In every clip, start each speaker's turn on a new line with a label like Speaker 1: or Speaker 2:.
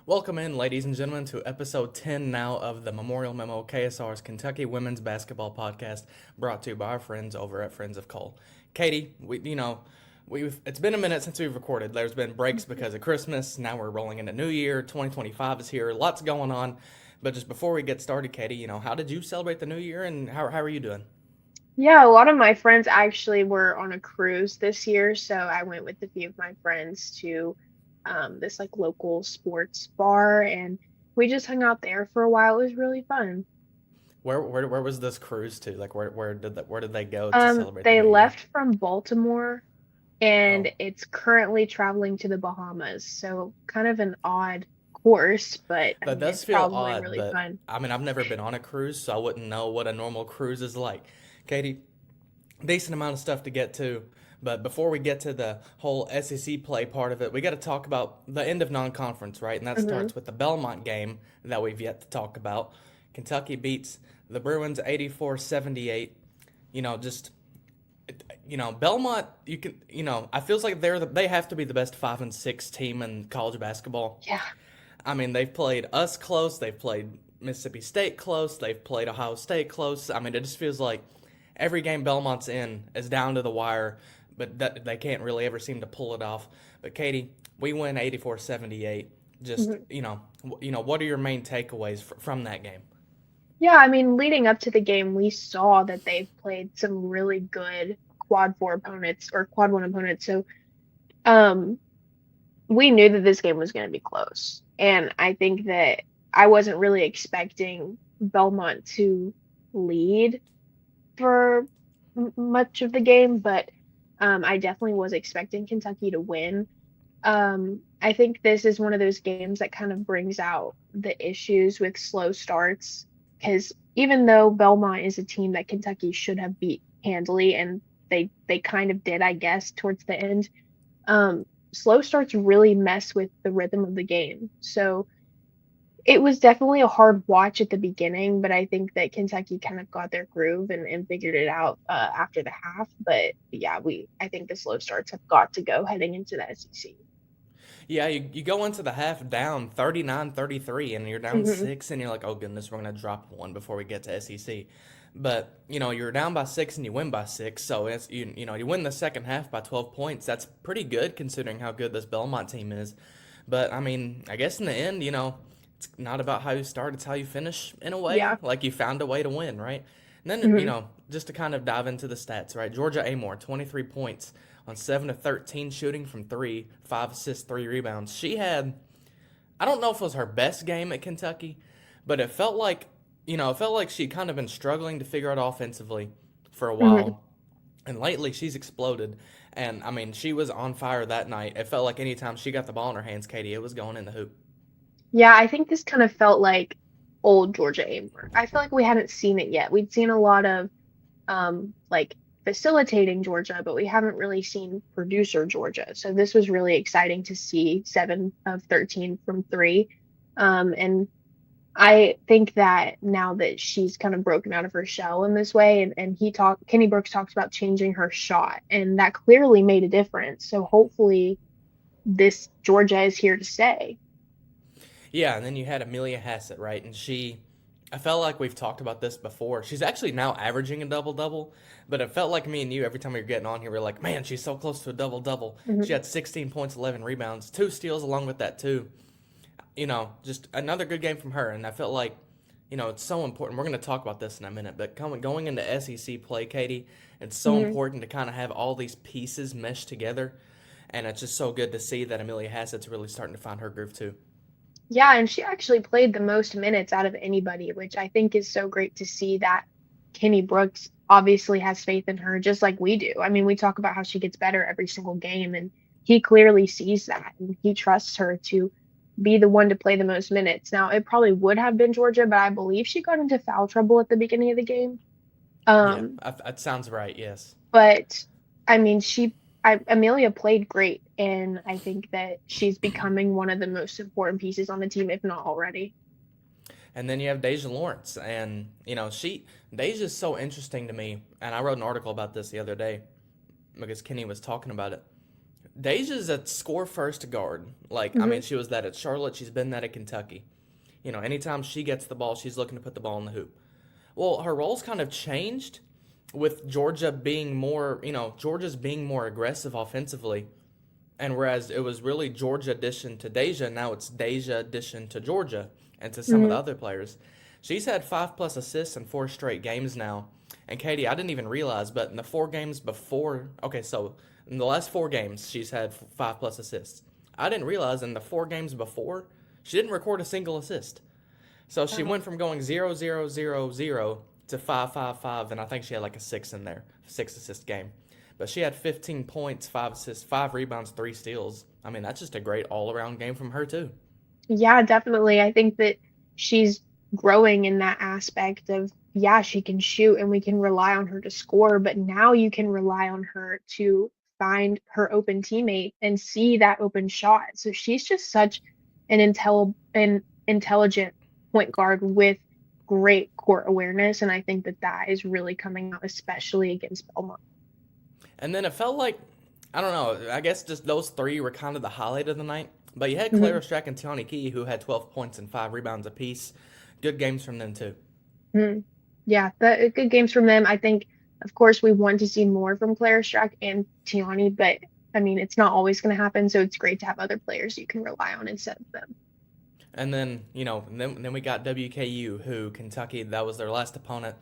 Speaker 1: Welcome in, ladies and gentlemen, to episode 10 now of the Memorial Memo, KSR's Kentucky Women's Basketball Podcast, brought to you by our friends over at Friends of Cole. Katie, it's been a minute since we've recorded. There's been breaks because of Christmas. Now we're rolling into New Year. 2025 is here. Lots going on. But just before we get started, Katie, how did you celebrate the New Year and how are you doing?
Speaker 2: Yeah, a lot of my friends actually were on a cruise this year, so I went with a few of my friends to this like local sports bar, and we just hung out there for a while. It was really fun.
Speaker 1: Where was this cruise to? Like where did they go to celebrate the
Speaker 2: They
Speaker 1: New Year?
Speaker 2: left from Baltimore,
Speaker 1: Oh.
Speaker 2: and it's currently traveling to the Bahamas, so kind of an odd course, but I
Speaker 1: That
Speaker 2: mean
Speaker 1: does
Speaker 2: it's
Speaker 1: feel
Speaker 2: probably
Speaker 1: odd,
Speaker 2: really
Speaker 1: but
Speaker 2: fun.
Speaker 1: I mean, I've never been on a cruise, so I wouldn't know what a normal cruise is like. Katie, decent amount of stuff to get to, but before we get to the whole SEC play part of it, we got to talk about the end of non conference, right? And that
Speaker 2: Hmm.
Speaker 1: starts with the Belmont game that we've yet to talk about. Kentucky beats the Bruins 84-78. Just Belmont. I feels like they have to be the best 5 and 6 team in college basketball.
Speaker 2: Yeah.
Speaker 1: I mean, they've played us close. They've played Mississippi State close. They've played Ohio State close. I mean, it just feels like every game Belmont's in is down to the wire, but they can't really ever seem to pull it off. But Katie, we win 84-78. Just,
Speaker 2: Mhm.
Speaker 1: what are your main takeaways from that game?
Speaker 2: Yeah, I mean, leading up to the game, we saw that they've played some really good quad four opponents or quad one opponents. So, um, we knew that this game was going to be close. And I think that I wasn't really expecting Belmont to lead for much of the game, but I definitely was expecting Kentucky to win. I think this is one of those games that kind of brings out the issues with slow starts because even though Belmont is a team that Kentucky should have beat handily, and they kind of did, I guess, towards the end, slow starts really mess with the rhythm of the game. So it was definitely a hard watch at the beginning, but I think that Kentucky kind of got their groove and figured it out after the half. But yeah, I think the slow starts have got to go heading into the SEC.
Speaker 1: Yeah, you go into the half down 39-33, and you're down
Speaker 2: Hmm.
Speaker 1: six, and you're like, oh goodness, we're going to drop one before we get to SEC. But, you're down by six and you win by six. So, you win the second half by 12 points. That's pretty good considering how good this Belmont team is. But, I mean, I guess in the end, it's not about how you start, it's how you finish in a way.
Speaker 2: Yeah.
Speaker 1: Like you found a way to win, right? And then,
Speaker 2: Hmm.
Speaker 1: just to kind of dive into the stats, right? Georgia Amore, 23 points on 7 of 13 shooting from three, 5 assists, 3 rebounds. I don't know if it was her best game at Kentucky, but it felt like she'd kind of been struggling to figure out offensively for a
Speaker 2: Hmm.
Speaker 1: while. And lately she's exploded. And I mean, she was on fire that night. It felt like anytime she got the ball in her hands, Katie, it was going in the hoop.
Speaker 2: Yeah, I think this kind of felt like old Georgia Amore. I feel like we hadn't seen it yet. We'd seen a lot of like facilitating Georgia, but we haven't really seen producer Georgia. So this was really exciting to see 7 of 13 from three. And I think that now that she's kind of broken out of her shell in this way, and Kenny Brooks talks about changing her shot, and that clearly made a difference. So hopefully this Georgia is here to stay.
Speaker 1: Yeah, and then you had Amelia Hassett, right? I felt like we've talked about this before. She's actually now averaging a double double, but it felt like me and you every time we were getting on here, we are like, man, she's so close to a double double. She
Speaker 2: Mhm.
Speaker 1: had 16 points, 11 rebounds, 2 steals along with that, too. Just another good game from her. And I felt like, it's so important. We're going to talk about this in a minute, but going into SEC play, Katie, it's so
Speaker 2: Mhm.
Speaker 1: important to kind of have all these pieces meshed together. And it's just so good to see that Amelia Hassett's really starting to find her groove, too.
Speaker 2: Yeah, and she actually played the most minutes out of anybody, which I think is so great to see that Kenny Brooks obviously has faith in her, just like we do. I mean, we talk about how she gets better every single game, and he clearly sees that, and he trusts her to be the one to play the most minutes. Now, it probably would have been Georgia, but I believe she got into foul trouble at the beginning of the game.
Speaker 1: Yeah,
Speaker 2: Um,
Speaker 1: that sounds right, yes.
Speaker 2: but I mean, Amelia played great, and I think that she's becoming one of the most important pieces on the team, if not already.
Speaker 1: And then you have Deja Lawrence, and Deja's so interesting to me. And I wrote an article about this the other day because Kenny was talking about it. Deja's a score first guard. Like, I
Speaker 2: Hmm.
Speaker 1: mean, she was that at Charlotte. She's been that at Kentucky. Anytime she gets the ball, she's looking to put the ball in the hoop. Well, her role's kind of changed with Georgia being more, Georgia's being more aggressive offensively. And whereas it was really Georgia addition to Deja, now it's Deja addition to Georgia and to some of the
Speaker 2: Hmm.
Speaker 1: other players. She's had 5+ assists in 4 straight games now. And Katie, I didn't even realize, but in the 4 games before, okay, so in the last 4 games, she's had 5+ assists. I didn't realize in the 4 games before, she didn't record a single assist. So she
Speaker 2: Wow.
Speaker 1: went from going 0-0-0-0 to 5-5-5, and I think she had like a six in there, 6 assist game. But she had 15 points, 5 assists, 5 rebounds, 3 steals. I mean, that's just a great all around game from her, too.
Speaker 2: Yeah, definitely. I think that she's growing in that aspect of, yeah, she can shoot and we can rely on her to score, but now you can rely on her to find her open teammate and see that open shot. So she's just such an intelligent point guard with great court awareness, and I think that that is really coming out, especially against Belmont.
Speaker 1: And then it felt like, I don't know, I guess just those three were kind of the highlight of the night. But you had
Speaker 2: Hmm.
Speaker 1: Clara Strack and Tiani Key, who had 12 points and 5 rebounds apiece. Good games from them, too.
Speaker 2: Hmm. Yeah, the good games from them. I think, of course, we want to see more from Claire Strack and Tiani, but I mean, it's not always going to happen. So it's great to have other players you can rely on instead of them.
Speaker 1: And then, then we got WKU, who Kentucky, that was their last opponent.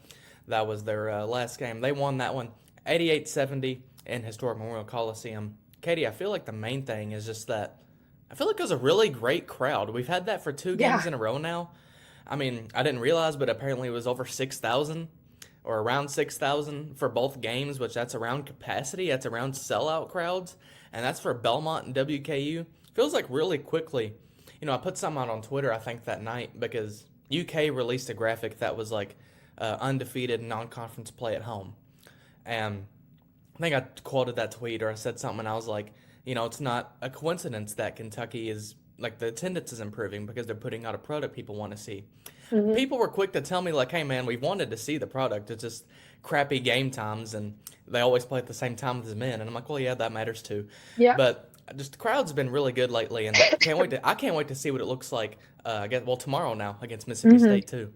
Speaker 1: That was their last game. They won that one 88-70 in historic Memorial Coliseum. Katie, I feel like the main thing is just that I feel like it was a really great crowd. We've had that for 2 games
Speaker 2: Yeah.
Speaker 1: in a row now. I mean, I didn't realize, but apparently it was over 6,000 or around 6,000 for both games, which that's around capacity. That's around sellout crowds. And that's for Belmont and WKU. Feels like really quickly. I put something out on Twitter, I think, that night because UK released a graphic that was like undefeated non conference play at home. And I think I quoted that tweet or I said something, and I was like, it's not a coincidence that Kentucky is like the attendance is improving because they're putting out a product people want to see.
Speaker 2: Hmm.
Speaker 1: People were quick to tell me like, hey man, we wanted to see the product. It's just crappy game times, and they always play at the same time as men. And I'm like, well, yeah, that matters too.
Speaker 2: Yeah.
Speaker 1: But just the crowd's been really good lately, and I can't wait to see what it looks like. I guess tomorrow now against Mississippi
Speaker 2: Hmm.
Speaker 1: State too.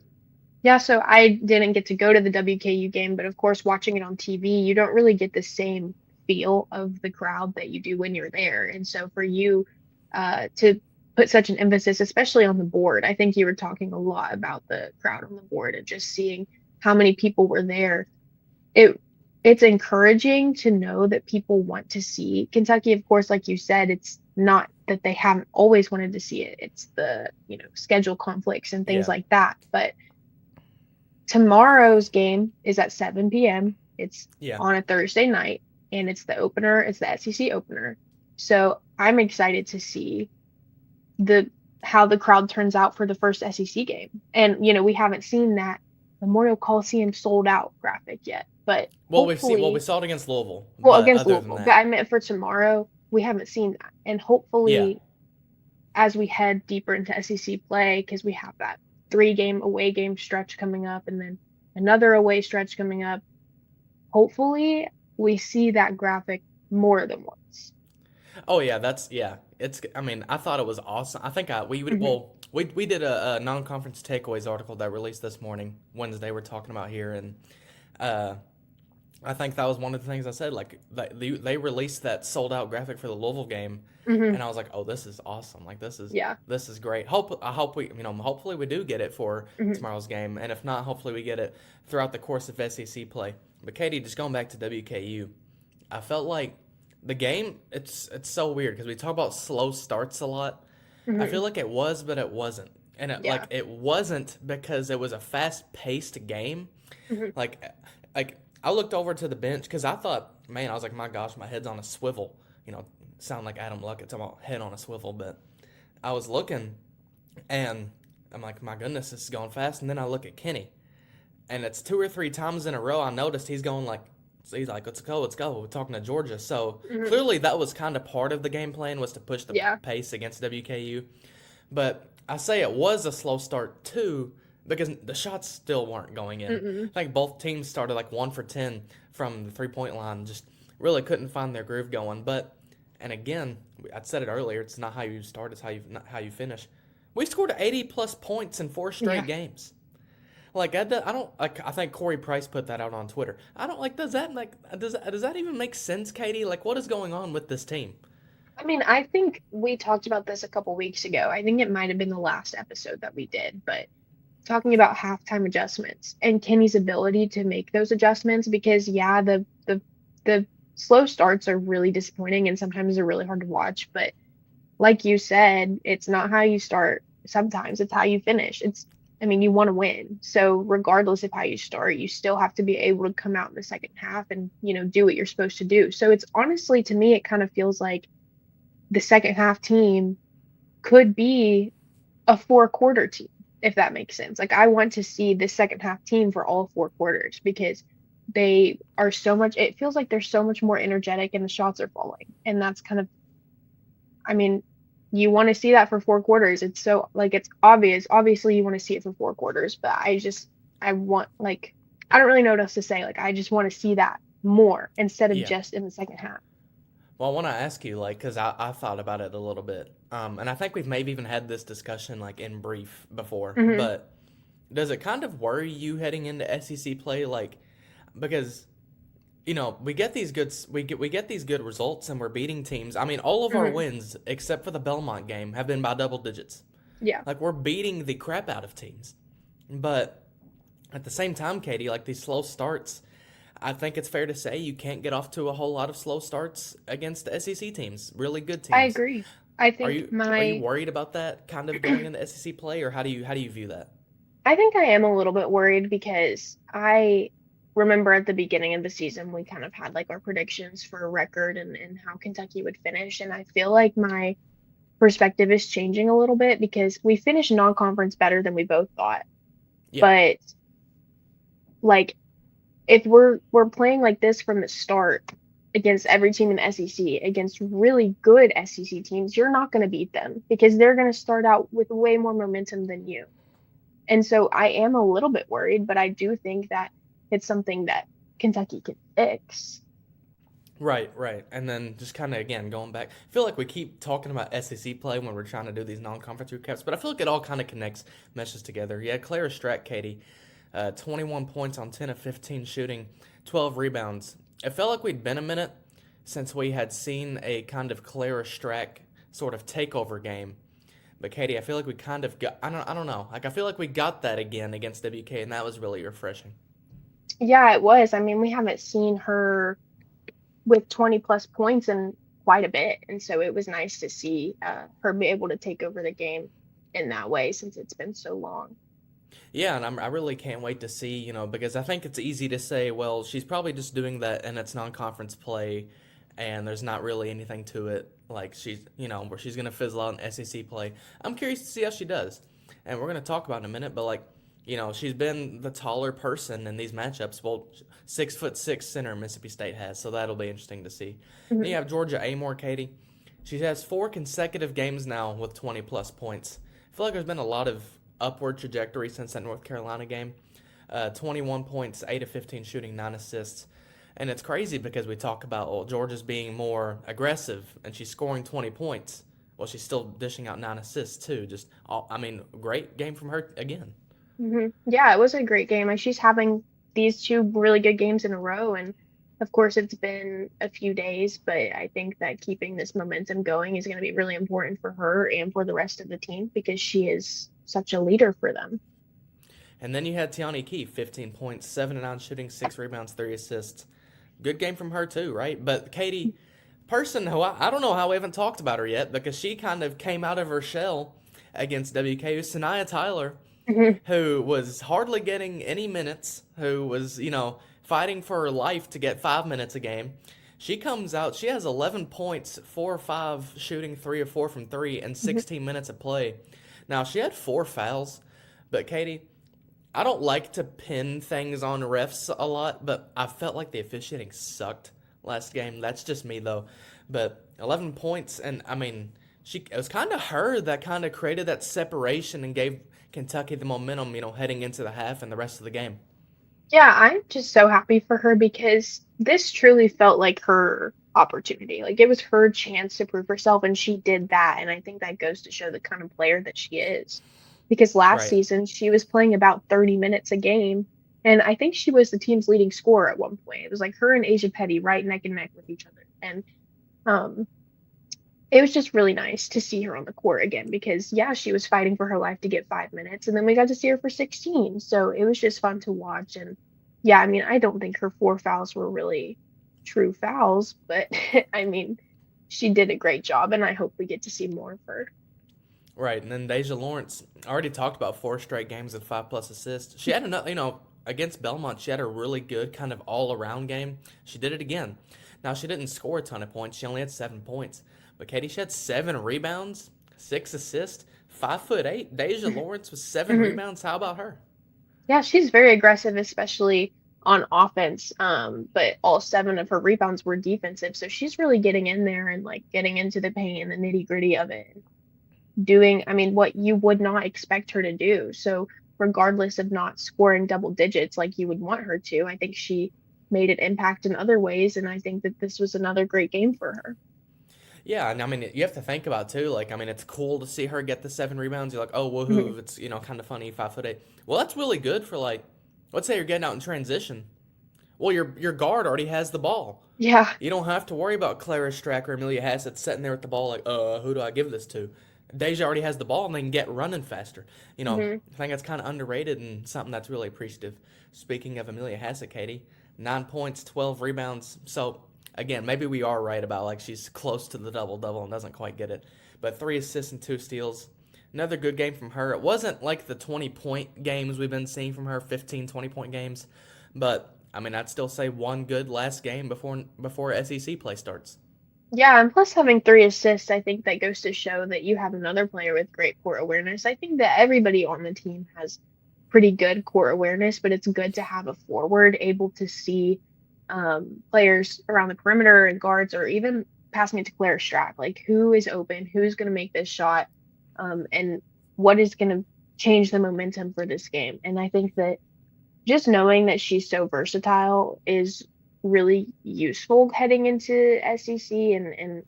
Speaker 2: Yeah, so I didn't get to go to the WKU game, but of course, watching it on TV, you don't really get the same feel of the crowd that you do when you're there. And so for you to put such an emphasis, especially on the board, I think you were talking a lot about the crowd on the board and just seeing how many people were there. It it's encouraging to know that people want to see Kentucky. Of course, like you said, it's not that they haven't always wanted to see it. It's the, schedule conflicts and things
Speaker 1: Yeah,
Speaker 2: like that. But tomorrow's game is at 7 p.m. It's
Speaker 1: yeah.
Speaker 2: on a Thursday night, and it's the opener. It's the SEC opener. So I'm excited to see the how the crowd turns out for the first SEC game. And we haven't seen that Memorial Coliseum sold out graphic yet, but
Speaker 1: We
Speaker 2: hopefully,
Speaker 1: saw it against Louisville,
Speaker 2: well,
Speaker 1: but
Speaker 2: against
Speaker 1: other than
Speaker 2: Louisville, but
Speaker 1: that,
Speaker 2: I meant for tomorrow, we haven't seen that. And
Speaker 1: yeah.
Speaker 2: hopefully, as we head deeper into SEC play, because we have that 3 game away game stretch coming up and then another away stretch coming up, hopefully we see that graphic more than once.
Speaker 1: Oh yeah, that's yeah. It's. I mean, I thought it was awesome. I think we would.
Speaker 2: Hmm.
Speaker 1: Well, we did a non-conference takeaways article that released this morning, Wednesday. We're talking about here, and uh, I think that was one of the things I said. Like they released that sold out graphic for the Louisville game,
Speaker 2: Hmm.
Speaker 1: and I was like, oh, this is awesome. Like
Speaker 2: Yeah.
Speaker 1: this is great. I hope we hopefully we do get it for
Speaker 2: Hmm.
Speaker 1: tomorrow's game, and if not, hopefully we get it throughout the course of SEC play. But Katie, just going back to WKU, I felt like the game. It's so weird because we talk about slow starts a lot. I
Speaker 2: Hmm.
Speaker 1: feel like it was, but it wasn't. And
Speaker 2: Yeah.
Speaker 1: it wasn't because it was a fast paced game.
Speaker 2: Hmm.
Speaker 1: Like like I looked over to the bench because I thought, man, I was like, my gosh, my head's on a swivel. Sound like Adam Luckett talking about head on a swivel, but I was looking and I'm like, my goodness, this is going fast. And then I look at Kenny, and it's 2 or 3 times in a row I noticed he's going like, so he's like, let's go, let's go. We're talking to Georgia. So
Speaker 2: Hmm.
Speaker 1: clearly that was kind of part of the game plan was to push the
Speaker 2: Yeah.
Speaker 1: pace against WKU. But I say it was a slow start too because the shots still weren't going in.
Speaker 2: Mm-mm.
Speaker 1: I think both teams started like 1 for 10 from the 3-point line, just really couldn't find their groove going. But And again, I said it earlier. It's not how you start; it's not how you finish. We scored 80+ points in 4 straight
Speaker 2: Yeah.
Speaker 1: games. Like I don't like. I think Corey Price put that out on Twitter. I don't like. Does that even make sense, Katie? Like, what is going on with this team?
Speaker 2: I mean, I think we talked about this a couple weeks ago. I think it might have been the last episode that we did, but talking about halftime adjustments and Kenny's ability to make those adjustments because yeah, the slow starts are really disappointing and sometimes they're really hard to watch, but like you said, it's not how you start. Sometimes it's how you finish. I mean, you want to win. So regardless of how you start, you still have to be able to come out in the second half and, do what you're supposed to do. So it's honestly, to me, it kind of feels like the second half team could be a 4 quarter team, if that makes sense. Like I want to see the second half team for all 4 quarters because they are so much, it feels like they're so much more energetic and the shots are falling. And that's kind of, I mean, you want to see that for 4 quarters. It's so like it's obvious. Obviously you want to see it for 4 quarters, but I want like I don't really know what else to say. Like I just want to see that more instead of
Speaker 1: Yeah.
Speaker 2: just in the second half.
Speaker 1: Well, I want to ask you, like, because I thought about it a little bit, and I think we've maybe even had this discussion like in brief before.
Speaker 2: Hmm.
Speaker 1: But does it kind of worry you heading into SEC play, like, because we get these good results and we're beating teams. I mean, all of our
Speaker 2: Hmm.
Speaker 1: wins except for the Belmont game have been by double digits.
Speaker 2: Yeah,
Speaker 1: Like we're beating the crap out of teams, but at the same time, Katie, like these slow starts. I think it's fair to say you can't get off to a whole lot of slow starts against the SEC teams, really good
Speaker 2: I
Speaker 1: teams.
Speaker 2: agree. I
Speaker 1: Are
Speaker 2: think
Speaker 1: you
Speaker 2: my
Speaker 1: worried about that kind of going into SEC play, or how do you view that?
Speaker 2: I think I am a little bit worried because I remember at the beginning of the season we kind of had like our predictions for a record and how Kentucky would finish. And I feel like my perspective is changing a little bit because we finished non-conference better than we both thought.
Speaker 1: Yeah,
Speaker 2: But like if we're playing like this from the start against every team in the SEC, against really good SEC teams, you're not going to beat them because they're going to start out with way more momentum than you. And so I am a little bit worried, but I do think that it's something that Kentucky can fix.
Speaker 1: right, right. And then just kind of again going back, I feel like we keep talking about SEC play when we're trying to do these non-conference recaps, but I feel like it all kind of connects, meshes together. Yeah, Clara Strack, Katie, 21 points on 10 of 15 shooting, 12 rebounds. It felt like we'd been a minute since we had seen a kind of Clara Strack sort of takeover game. But Katie, I feel like we kind of got I don't know. Like I feel like we got that again against WK and that was really refreshing.
Speaker 2: Yeah, it was. I mean, we haven't seen her with 20 plus points in quite a bit. And so it was nice to see her be able to take over the game in that way since it's been so long.
Speaker 1: Yeah, and I really can't wait to see, because I think it's easy to say, well, she's probably just doing that and it's non-conference play and there's not really anything to it. Like where she's going to fizzle out in SEC play. I'm curious to see how she does. And we're going to talk about it in a minute, but like, she's been the taller person in these matchups. Well, 6'6" center Mississippi State has, so that'll be interesting to see. Then
Speaker 2: Hmm.
Speaker 1: you have Georgia Amore, Katie. She has 4 consecutive games now with 20+ points. I feel like there's been a lot of upward trajectory since that North Carolina game. 21 points, 8 of 15 shooting, 9 assists. And it's crazy because we talk about, well, Georgia's being more aggressive and she's scoring 20 points. Well, she's still dishing out 9 assists too. Great game from her again.
Speaker 2: Yeah, it was a great game. And she's having these two really good games in a row. And of course, it's been a few days, but I think that keeping this momentum going is going to be really important for her and for the rest of the team because she is such a leader for them.
Speaker 1: And then you had Tiani Key, 15 points, 7 and 9 shooting, 6 rebounds, 3 assists. Good game from her too, right? But Katie, person who I don't know how we haven't talked about her yet because she kind of came out of her shell against WKU, Sanaya Tyler,
Speaker 2: Mhm.
Speaker 1: who was hardly getting any minutes, who was, fighting for her life to get 5 minutes a game. She comes out, she has 11 points, 4 or 5 shooting, 3 or 4 from 3, and
Speaker 2: Mhm.
Speaker 1: 16 minutes of play. Now, she had 4 fouls, but Katie, I don't like to pin things on refs a lot, but I felt like the officiating sucked last game. That's just me though. But 11 points, and I mean, it was kind of her that kind of created that separation and gave Kentucky the momentum, heading into the half and the rest of the game.
Speaker 2: Yeah, I'm just so happy for her because this truly felt like her. opportunity. Like it was her chance to prove herself, and she did that. And I think that goes to show the kind of player that she is. Because last
Speaker 1: Right.
Speaker 2: season she was playing about 30 minutes a game, and I think she was the team's leading scorer at one point. It was like her and Asia Petty right neck and neck with each other. And um, it was just really nice to see her on the court again because yeah, she was fighting for her life to get 5 minutes, and then we got to see her for 16. So it was just fun to watch. And yeah, I mean, I don't think her four fouls were really true fouls, but I mean, she did a great job, and I hope we get to see more of her.
Speaker 1: Right. And then Deja Lawrence already talked about 4 straight games with 5+ assists. She had another, against Belmont, she had a really good kind of all around game. She did it again. Now, she didn't score a ton of points. She only had 7 points. But Katie, she had 7 rebounds, 6 assists, 5'8". Deja Lawrence with 7 rebounds. How about her?
Speaker 2: Yeah, she's very aggressive, especially on offense. But all seven of her rebounds were defensive, so she's really getting in there and like getting into the paint and the nitty gritty of it, doing, I mean, what you would not expect her to do. So regardless of not scoring double digits like you would want her to, I think she made an impact in other ways, and I think that this was another great game for her.
Speaker 1: Yeah, and I mean, you have to think about too. Like, I mean, it's cool to see her get the 7 rebounds. You're like, oh,
Speaker 2: Mhm.
Speaker 1: woohoo! It's kind of funny, 5'8". Well, that's really good for like, let's say you're getting out in transition. Well, your guard already has the ball.
Speaker 2: Yeah.
Speaker 1: You don't have to worry about Clara Strack or Amelia Hassett sitting there with the ball like, who do I give this to? Deja already has the ball and they can get running faster.
Speaker 2: Hmm.
Speaker 1: I think that's kind of underrated and something that's really appreciative. Speaking of Amelia Hassett, Katie, 9 points, 12 rebounds. So again, maybe we are right about like she's close to the double double and doesn't quite get it. But 3 assists and 2 steals. Another good game from her. It wasn't like the 20-point games we've been seeing from her, 15, 20-point games. But I mean, I'd still say one good last game before SEC play starts.
Speaker 2: Yeah, and plus having three assists, I think that goes to show that you have another player with great court awareness. I think that everybody on the team has pretty good court awareness, but it's good to have a forward able to see players around the perimeter and guards, or even passing it to Claire Strack, like who is open, who's going to make this shot, and what is going to change the momentum for this game. And I think that just knowing that she's so versatile is really useful heading into SEC, and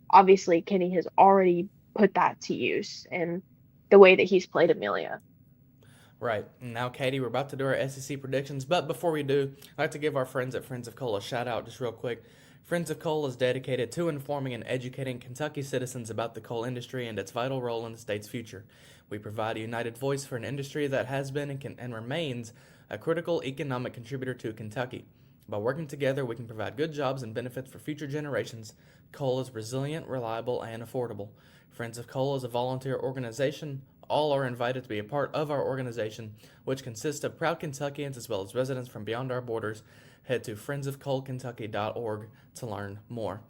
Speaker 2: obviously Kenny has already put that to use in the way that he's played Amelia.
Speaker 1: Right. Now, Katie, we're about to do our SEC predictions, but before we do, I'd like to give our friends at Friends of Cole a shout out just real quick. Friends of Coal is dedicated to informing and educating Kentucky citizens about the coal industry and its vital role in the state's future. We provide a united voice for an industry that has been and remains a critical economic contributor to Kentucky. By working together, we can provide good jobs and benefits for future generations. Coal is resilient, reliable, and affordable. Friends of Coal is a volunteer organization. All are invited to be a part of our organization, which consists of proud Kentuckians as well as residents from beyond our borders. Head to friendsofcoalkentucky.org to learn more.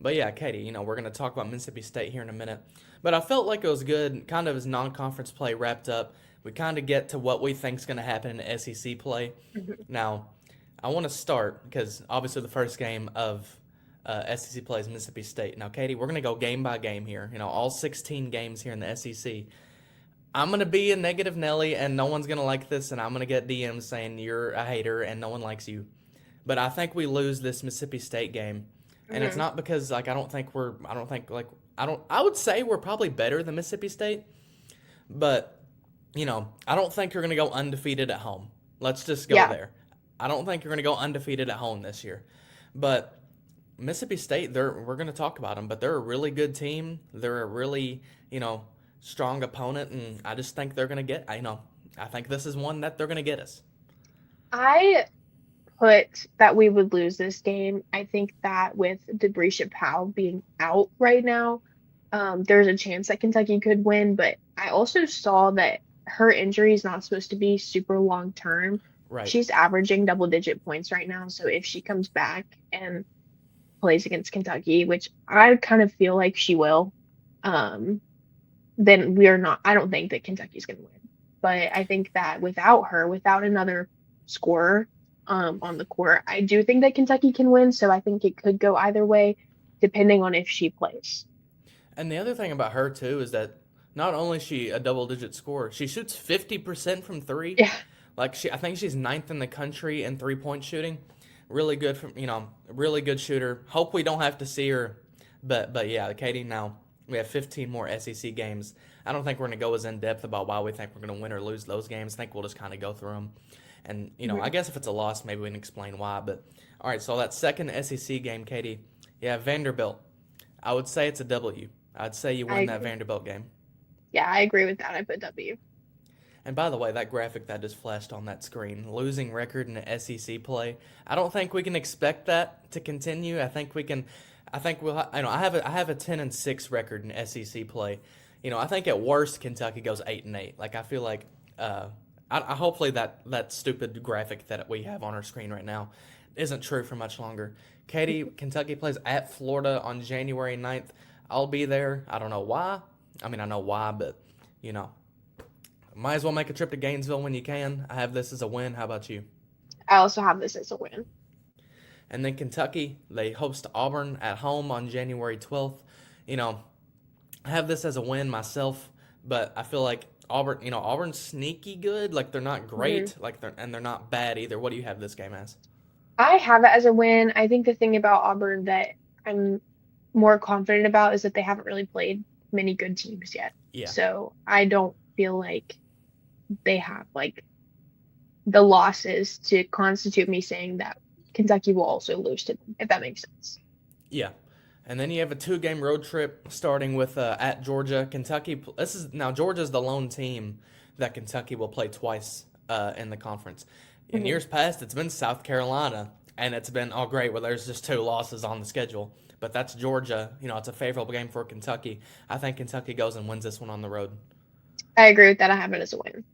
Speaker 1: But yeah, Katie, we're going to talk about Mississippi State here in a minute. But I felt like it was good, kind of as non-conference play wrapped up. We kind of get to what we think is going to happen in SEC play.
Speaker 2: Mhm.
Speaker 1: Now, I want to start because obviously the first game of SEC play is Mississippi State. Now, Katie, we're going to go game by game here. All 16 games here in the SEC. I'm going to be a negative Nelly, and no one's going to like this, and I'm going to get DMs saying you're a hater and no one likes you. But I think we lose this Mississippi State game. And it's
Speaker 2: Mhm.
Speaker 1: not because like I would say we're probably better than Mississippi State, but I don't think you're going to go undefeated at home. Let's just go
Speaker 2: Yeah.
Speaker 1: there. I don't think you're going to go undefeated at home this year. But Mississippi State, we're going to talk about them, but they're a really good team. They're a really, strong opponent, and I just think they're going to I think this is one that they're going to get us.
Speaker 2: I put that we would lose this game. I think that with Debrisha Powell being out right now, there's a chance that Kentucky could win, but I also saw that her injury is not supposed to be super long term.
Speaker 1: Right.
Speaker 2: She's averaging double digit points right now, so if she comes back and plays against Kentucky, which I kind of feel like she will, um, then we are not, I don't think that Kentucky's going to win. But I think that without her, without another scorer on the court, I do think that Kentucky can win. So I think it could go either way, depending on if she plays.
Speaker 1: And the other thing about her too is that not only is she a double digit scorer, she shoots 50% from three.
Speaker 2: Yeah.
Speaker 1: Like I think she's ninth in the country in 3-point shooting. really good from really good shooter. Hope we don't have to see her, but yeah, Katie. Now we have 15 more SEC games. I don't think we're gonna go as in depth about why we think we're gonna win or lose those games. I think we'll just kind of go through them, and I
Speaker 2: Mhm.
Speaker 1: guess if it's a loss, maybe we can explain why. But all right, so that second SEC game, Katie. Yeah, Vanderbilt. I would say it's a W. I'd say you
Speaker 2: I
Speaker 1: win that
Speaker 2: agree.
Speaker 1: Vanderbilt game.
Speaker 2: Yeah, I agree with that. I put W.
Speaker 1: And by the way, that graphic that just flashed on that screen, losing record in the SEC play, I don't think we can expect that to continue. I think we can. I think we'll. I have a 10-6 record in SEC play. I think at worst Kentucky goes 8-8. Like I feel like. I hopefully that stupid graphic that we have on our screen right now isn't true for much longer. Katie, Kentucky plays at Florida on January 9th. I'll be there. I don't know why. I mean, I know why, but you know. Might as well make a trip to Gainesville when you can. I have this as a win. How about you?
Speaker 2: I also have this as a win.
Speaker 1: And then Kentucky, they host Auburn at home on January 12th. You know, I have this as a win myself, but I feel like Auburn's sneaky good. Like they're not
Speaker 2: Hmm.
Speaker 1: great, they're not bad either. What do you have this game as?
Speaker 2: I have it as a win. I think the thing about Auburn that I'm more confident about is that they haven't really played many good teams yet.
Speaker 1: Yeah.
Speaker 2: So I don't feel like they have like the losses to constitute me saying that Kentucky will also lose to them, if that makes sense.
Speaker 1: Yeah. And then you have a two-game road trip starting with at Georgia. Kentucky. This is now Georgia's the lone team that Kentucky will play twice in the conference. In
Speaker 2: Hmm.
Speaker 1: years past, it's been South Carolina, and it's been oh great. Well, there's just two losses on the schedule, but that's Georgia. It's a favorable game for Kentucky. I think Kentucky goes and wins this one on the road.
Speaker 2: I agree with that. I have it as a win.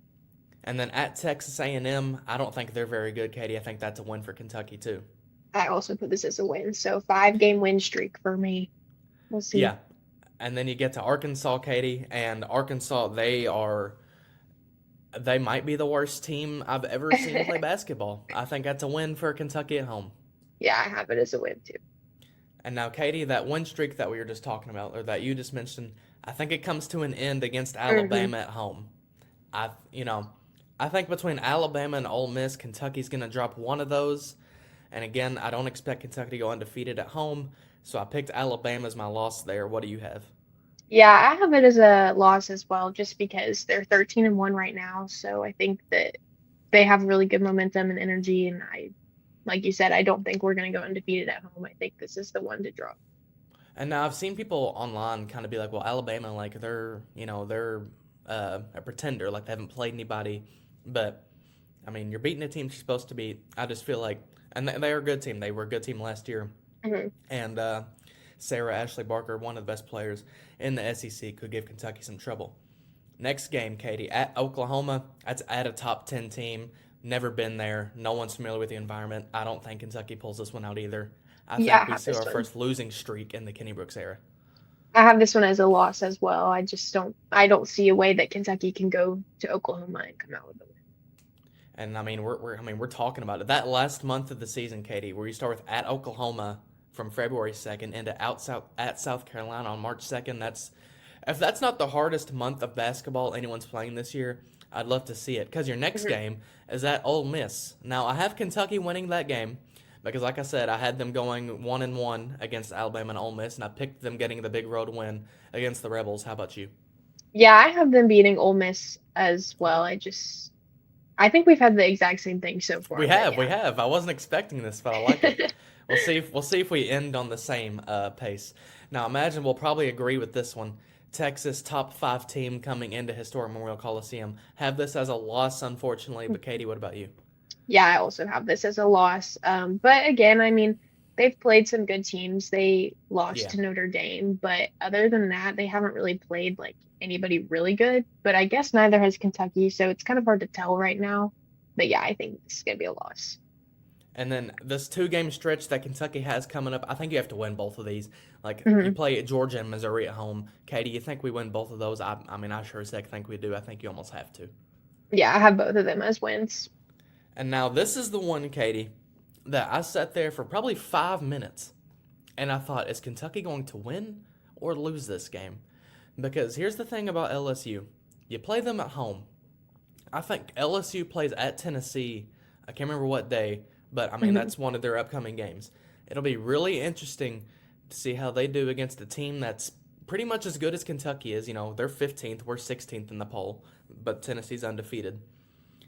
Speaker 1: And then at Texas A&M, I don't think they're very good, Katie. I think that's a win for Kentucky too.
Speaker 2: I also put this as a win. So 5 game win streak for me. We'll see.
Speaker 1: Yeah. And then you get to Arkansas, Katie, and Arkansas, they might be the worst team I've ever seen play basketball. I think that's a win for Kentucky at home.
Speaker 2: Yeah, I have it as a win too.
Speaker 1: And now, Katie, that win streak that we were just talking about, or that you just mentioned, I think it comes to an end against
Speaker 2: Hmm.
Speaker 1: Alabama at home. I, you know, I think between Alabama and Ole Miss, Kentucky's going to drop one of those. And again, I don't expect Kentucky to go undefeated at home, so I picked Alabama as my loss there. What do you have?
Speaker 2: Yeah, I have it as a loss as well, just because they're 13-1 right now. So I think that they have really good momentum and energy. And like you said, I don't think we're going to go undefeated at home. I think this is the one to drop.
Speaker 1: And now I've seen people online kind of be like, well, Alabama, like they're a pretender, like they haven't played anybody. But I mean, you're beating a team you're supposed to beat. I just feel like, and they're a good team. They were a good team last year.
Speaker 2: Hmm.
Speaker 1: And Sarah Ashley Barker, one of the best players in the SEC, could give Kentucky some trouble. Next game, Katie, at Oklahoma. That's at a top 10 team. Never been there. No one's familiar with the environment. I don't think Kentucky pulls this one out either. I
Speaker 2: Yeah, I
Speaker 1: think we
Speaker 2: have
Speaker 1: see
Speaker 2: this
Speaker 1: our
Speaker 2: one.
Speaker 1: first losing streak in the Kenny Brooks era.
Speaker 2: I have this one as a loss as well. I don't see a way that Kentucky can go to Oklahoma and come out with a win.
Speaker 1: And I mean, we're talking about it. That last month of the season, Katie, where you start with at Oklahoma from February 2nd into at South Carolina on March 2nd. If that's not the hardest month of basketball anyone's playing this year, I'd love to see it. Because your next
Speaker 2: Hmm.
Speaker 1: game is at Ole Miss. Now I have Kentucky winning that game because, like I said, I had them going 1-1 against Alabama and Ole Miss, and I picked them getting the big road win against the Rebels. How about you?
Speaker 2: Yeah, I have them beating Ole Miss as well. I think we've had the exact same thing so far,
Speaker 1: We
Speaker 2: but
Speaker 1: have, we
Speaker 2: yeah.
Speaker 1: have. I wasn't expecting this, but I like it. We'll see if we end on the same pace. Now, imagine we'll probably agree with this one. Texas top five team coming into historic Memorial Coliseum. Have this as a loss, unfortunately. But Katie, what about you?
Speaker 2: Yeah, I also have this as a loss. But again, I mean, they've played some good teams. They lost
Speaker 1: Yeah.
Speaker 2: to Notre Dame, but other than that, they haven't really played like anybody really good. But I guess neither has Kentucky, so it's kind of hard to tell right now. But yeah, I think this is gonna be a loss.
Speaker 1: And then this two-game stretch that Kentucky has coming up, I think you have to win both of these. Like you
Speaker 2: Hmm.
Speaker 1: play Georgia and Missouri at home. Katie, you think we win both of those? I mean, I sure as heck think we do. I think you almost have to.
Speaker 2: Yeah, I have both of them as wins.
Speaker 1: And now this is the one, Katie, that I sat there for probably 5 minutes and I thought, is Kentucky going to win or lose this game? Because here's the thing about LSU, you play them at home. I think LSU plays at Tennessee. I can't remember what day. But, I mean,
Speaker 2: Hmm.
Speaker 1: that's one of their upcoming games. It'll be really interesting to see how they do against a team that's pretty much as good as Kentucky is. They're 15th, we're 16th in the poll, but Tennessee's undefeated.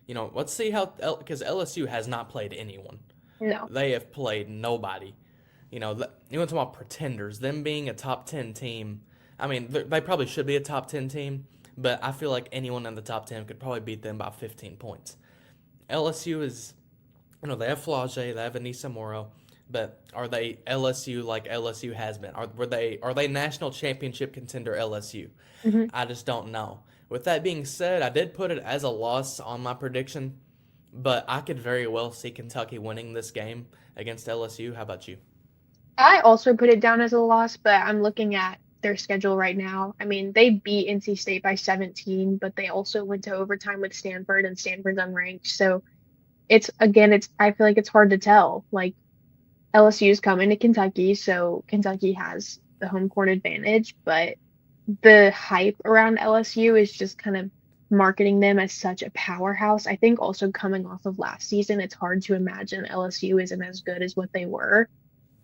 Speaker 1: Let's see how, because LSU has not played anyone.
Speaker 2: No.
Speaker 1: They have played nobody. You want to talk about pretenders, them being a top 10 team. I mean, they probably should be a top 10 team, but I feel like anyone in the top 10 could probably beat them by 15 points. LSU is, they have Flage, they have Anissa Moro, but are they LSU like LSU has been? Are they national championship contender LSU?
Speaker 2: Hmm.
Speaker 1: I just don't know. With that being said, I did put it as a loss on my prediction, but I could very well see Kentucky winning this game against LSU. How about you?
Speaker 2: I also put it down as a loss, but I'm looking at their schedule right now. I mean, they beat NC State by 17, but they also went to overtime with Stanford, and Stanford's unranked. So it's I feel like it's hard to tell. Like LSU is coming to Kentucky, so Kentucky has the home court advantage, but the hype around LSU is just kind of marketing them as such a powerhouse. I think also coming off of last season, it's hard to imagine LSU isn't as good as what they were.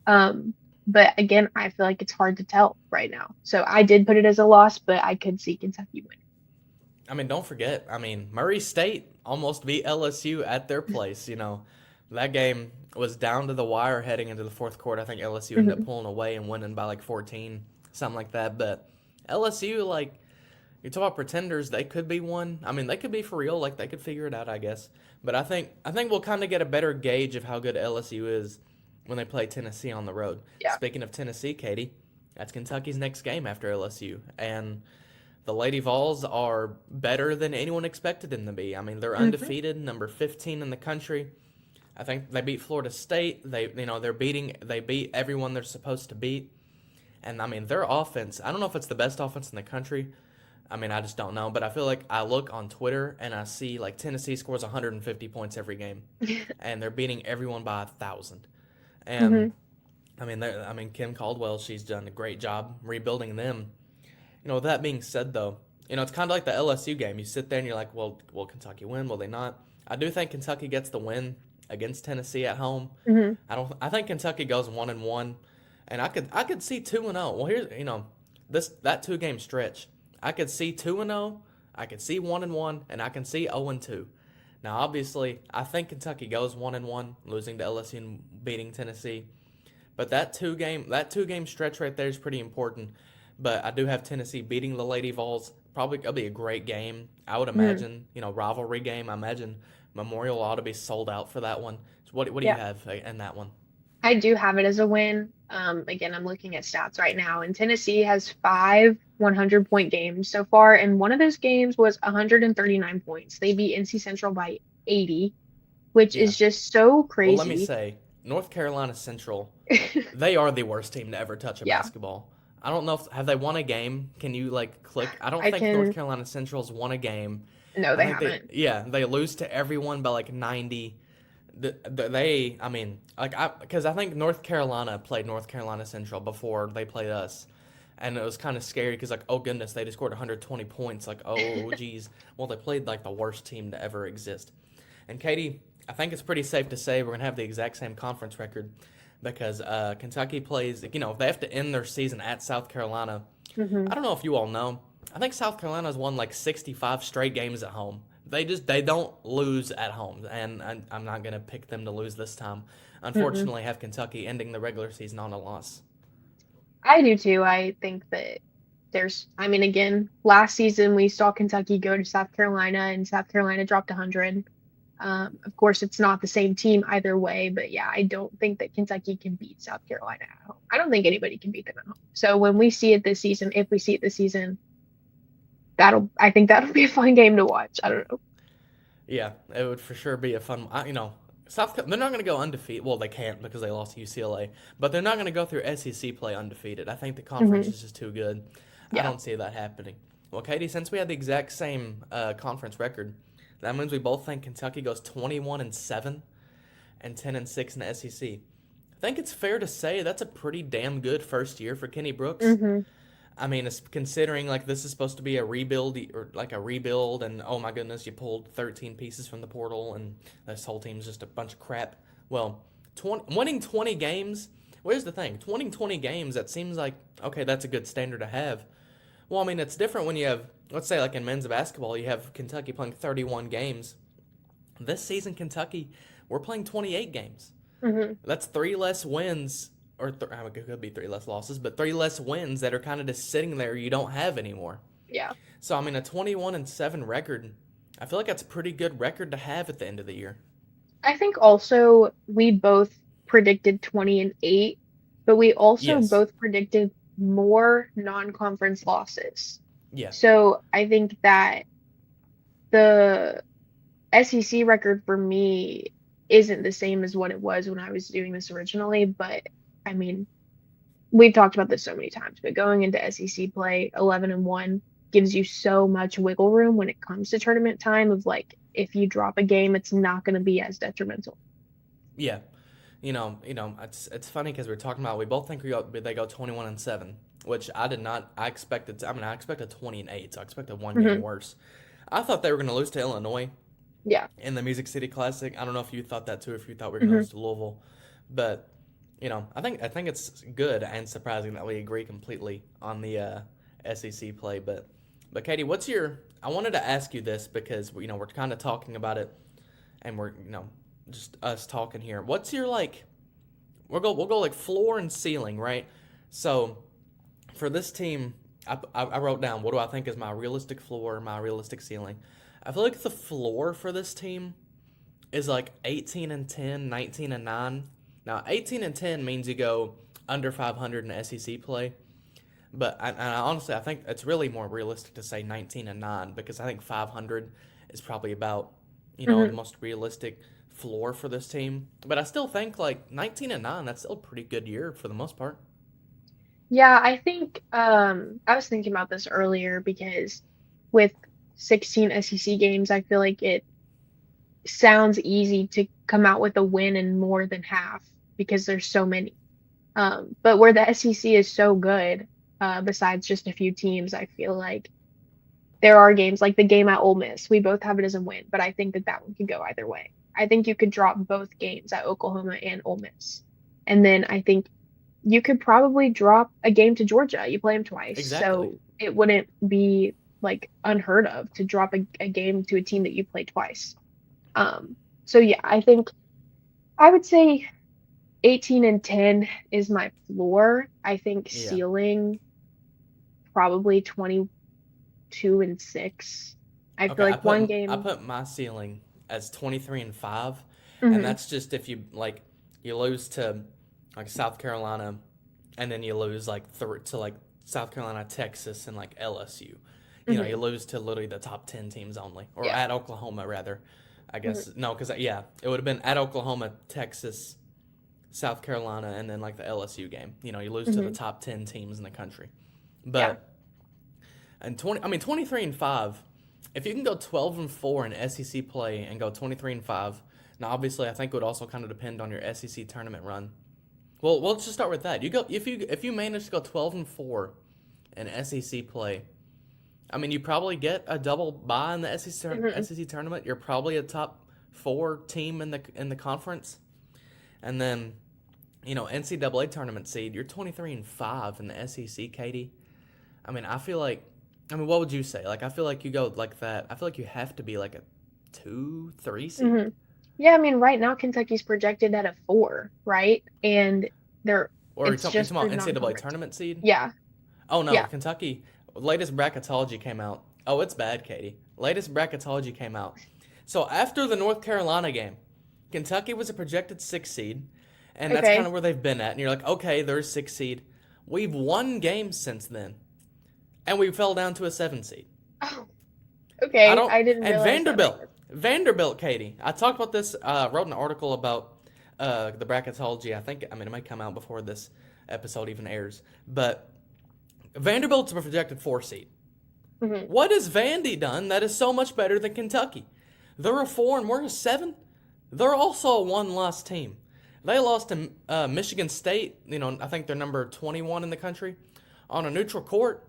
Speaker 2: Um, but again, I feel like it's hard to tell right now. So I did put it as a loss, but I could see Kentucky winning.
Speaker 1: I mean, don't forget. I mean, Murray State almost beat LSU at their place. That game was down to the wire heading into the fourth quarter. I think LSU ended up
Speaker 2: Hmm.
Speaker 1: pulling away and winning by like 14, something like that. But LSU, like, you talk about pretenders, they could be one. I mean, they could be for real. Like, they could figure it out, I guess. But I think we'll kind of get a better gauge of how good LSU is when they play Tennessee on the road.
Speaker 2: Yeah.
Speaker 1: Speaking of Tennessee, Katie, that's Kentucky's next game after LSU, and the Lady Vols are better than anyone expected them to be. I mean, they're
Speaker 2: Hmm.
Speaker 1: undefeated, number 15 in the country. I think they beat Florida State. They beat everyone they're supposed to beat. And I mean, their offense, I don't know if it's the best offense in the country. I mean, I just don't know, but I feel like I look on Twitter and I see like Tennessee scores 150 points every game and they're beating everyone by 1,000.
Speaker 2: Hmm.
Speaker 1: And I mean Kim Caldwell, she's done a great job rebuilding them. With that being said, though, it's kind of like the LSU game. You sit there and you're like, well, will Kentucky win? Will they not? I do think Kentucky gets the win against Tennessee at home.
Speaker 2: Hmm.
Speaker 1: I don't. I think Kentucky goes 1-1, and I could see 2-0. Well, here's that 2 game stretch. I could see 2-0. I could see 1-1, and I can see 0-2. Now, obviously, I think Kentucky goes 1-1, losing to LSU and beating Tennessee. But that two game stretch right there is pretty important. But I do have Tennessee beating the Lady Vols. Probably it'll be a great game. I would
Speaker 2: Hmm.
Speaker 1: imagine, rivalry game. I imagine Memorial ought to be sold out for that one. So what do you
Speaker 2: Yeah.
Speaker 1: have in that one?
Speaker 2: I do have it as a win. Again, I'm looking at stats right now, and Tennessee has five 100-point games so far, and one of those games was 139 points. They beat NC Central by 80, which
Speaker 1: Yeah.
Speaker 2: is just so
Speaker 1: Well, let me
Speaker 2: crazy.
Speaker 1: say, North Carolina Central, they are the worst team to ever touch a
Speaker 2: Yeah,
Speaker 1: basketball. I don't know if have they won a game. Can you like click? I don't
Speaker 2: I
Speaker 1: think North
Speaker 2: can.
Speaker 1: Carolina Central's won a game.
Speaker 2: No,
Speaker 1: I
Speaker 2: they
Speaker 1: think
Speaker 2: haven't.
Speaker 1: they lose to everyone by like 90. I mean, because I think North Carolina played North Carolina Central before they played us, and it was kind of scary because like, oh goodness, they just scored 120 points. Like, oh geez, well they played like the worst team to ever exist. And Katie, I think it's pretty safe to say we're gonna have the exact same conference record because Kentucky plays. They have to end their season at South Carolina.
Speaker 2: Hmm.
Speaker 1: I don't know if you all know. I think South Carolina's won like 65 straight games at home. They don't lose at home, and I'm not gonna pick them to lose this time.
Speaker 2: Mm-mm.
Speaker 1: Unfortunately, have Kentucky ending the regular season on a loss.
Speaker 2: I do too. I think that I mean, again, last season we saw Kentucky go to South Carolina and South Carolina dropped 100. Of course, it's not the same team either way, but yeah, I don't think that Kentucky can beat South Carolina at home. I don't think anybody can beat them at home. So when we see it this season, if we see it this season, I think that'll be a fun game to watch. I don't know.
Speaker 1: Yeah, it would for sure be a fun. They're not gonna go undefeated. Well, they can't because they lost to UCLA, but they're not gonna go through SEC play undefeated. I think the conference
Speaker 2: Hmm.
Speaker 1: is just too good. I
Speaker 2: Yeah.
Speaker 1: don't see that happening. Well, Katie, since we had the exact same conference record, that means we both think Kentucky goes 21-7 and 10-6 in the SEC. I think it's fair to say that's a pretty damn good first year for Kenny Brooks.
Speaker 2: Hmm.
Speaker 1: I mean, it's considering like this is supposed to be a rebuild or like a rebuild, and oh my goodness, you pulled 13 pieces from the portal, and this whole team's just a bunch of crap. Well, winning 20 games. Well, here's the thing: winning 20 games. That seems like okay. That's a good standard to have. Well, I mean, it's different when you have, let's say, like in men's basketball, you have Kentucky playing 31 games. This season, Kentucky, we're playing 28 games.
Speaker 2: Hmm.
Speaker 1: That's three less wins, or it could be three less losses, but three less wins that are kind of just sitting there you don't have anymore.
Speaker 2: Yeah.
Speaker 1: So, I mean, a 21-7 record, I feel like that's a pretty good record to have at the end of the year.
Speaker 2: I think also we both predicted 20-8, but we also
Speaker 1: Yes.
Speaker 2: both predicted more non-conference losses.
Speaker 1: Yeah.
Speaker 2: So I think that the SEC record for me isn't the same as what it was when I was doing this originally, but I mean, we've talked about this so many times, but going into SEC play, 11-1 gives you so much wiggle room when it comes to tournament time of like if you drop a game, it's not going to be as detrimental.
Speaker 1: Yeah. It's funny because we're talking about we both think they go 21-7, which I did not. I expected. I expected 20-8, so I expected one game
Speaker 2: Hmm.
Speaker 1: worse. I thought they were going to lose to Illinois
Speaker 2: Yeah.
Speaker 1: in the Music City Classic. I don't know if you thought that too, if you thought we were going to
Speaker 2: Hmm.
Speaker 1: lose to Louisville, but I think it's good and surprising that we agree completely on the SEC play. But Katie, what's your? I wanted to ask you this because we're kind of talking about it, and we're just us talking here. What's your like? We'll go like floor and ceiling, right? So for this team, I wrote down what do I think is my realistic floor, my realistic ceiling. I feel like the floor for this team is like 18-10, 19-9. Now 18-10 means you go under 500 in SEC play, but honestly I think it's really more realistic to say 19-9 because I think 500 is probably about the
Speaker 2: Hmm.
Speaker 1: most realistic floor for this team. But I still think like 19-9 that's still a pretty good year for the most part.
Speaker 2: Yeah, I think I was thinking about this earlier because with 16 SEC games, I feel like it sounds easy to come out with a win in more than half because there's so many. But where the SEC is so good, besides just a few teams, I feel like there are games like the game at Ole Miss. We both have it as a win, but I think that that one could go either way. I think you could drop both games at Oklahoma and Ole Miss. And then I think you could probably drop a game to Georgia. You play them twice.
Speaker 1: Exactly.
Speaker 2: So it wouldn't be like unheard of to drop a game to a team that you play twice. So yeah, I think I would say 18-10 is my floor. I think
Speaker 1: Yeah.
Speaker 2: ceiling probably 22-6. I feel
Speaker 1: Okay, I
Speaker 2: like
Speaker 1: put
Speaker 2: one
Speaker 1: I
Speaker 2: game.
Speaker 1: put my ceiling as 23-5, and
Speaker 2: Hmm.
Speaker 1: that's just if you lose to like South Carolina, and then you lose like to like South Carolina, Texas, and like LSU. You
Speaker 2: Hmm.
Speaker 1: lose to literally the top 10 teams only, or
Speaker 2: Yeah.
Speaker 1: at Oklahoma rather. I
Speaker 2: Hmm.
Speaker 1: guess no, because yeah, it would have been at Oklahoma, Texas, South Carolina, and then like the LSU game. You lose to the
Speaker 2: Hmm.
Speaker 1: top 10 teams in the country,
Speaker 2: Yeah.
Speaker 1: but. And 23-5. If you can go 12-4 in SEC play and go 23-5, now obviously I think it would also kind of depend on your SEC tournament run. Well, let's just start with that. You go if you manage to go 12-4 in SEC play. I mean, you probably get a double bye in the
Speaker 2: Hmm.
Speaker 1: SEC tournament. You're probably a top 4 team in the conference, and then NCAA tournament seed. You're 23-5 in the SEC, Katie. I mean, what would you say? Like, I feel like you go like that. I feel like you have to be like a 2, 3 seed.
Speaker 2: Hmm. Yeah, I mean, right now Kentucky's projected at a 4, right? And they're
Speaker 1: Or
Speaker 2: it's
Speaker 1: you
Speaker 2: just
Speaker 1: talking
Speaker 2: for
Speaker 1: about NCAA
Speaker 2: non-conference.
Speaker 1: tournament seed?
Speaker 2: Yeah.
Speaker 1: Oh no,
Speaker 2: Yeah.
Speaker 1: Kentucky. Latest bracketology came out. Oh, it's bad, Katie. Latest bracketology came out. So after the North Carolina game, Kentucky was a projected 6 seed, and that's kind
Speaker 2: Okay.
Speaker 1: of where they've been at. And you're like, okay, they're a 6 seed. We've won games since then, and we fell down to a 7 seed.
Speaker 2: Oh,
Speaker 1: I
Speaker 2: okay.
Speaker 1: don't.
Speaker 2: I didn't
Speaker 1: And
Speaker 2: realize that
Speaker 1: Vanderbilt, Katie. I talked about this. Wrote an article about the bracketology. It might come out before this episode even airs. But Vanderbilt's a projected 4 seed.
Speaker 2: Hmm.
Speaker 1: What has Vandy done that is so much better than Kentucky? They're a 4 and we're a 7. They're also a one-loss team. They lost to Michigan State. I think they're number 21 in the country on a neutral court.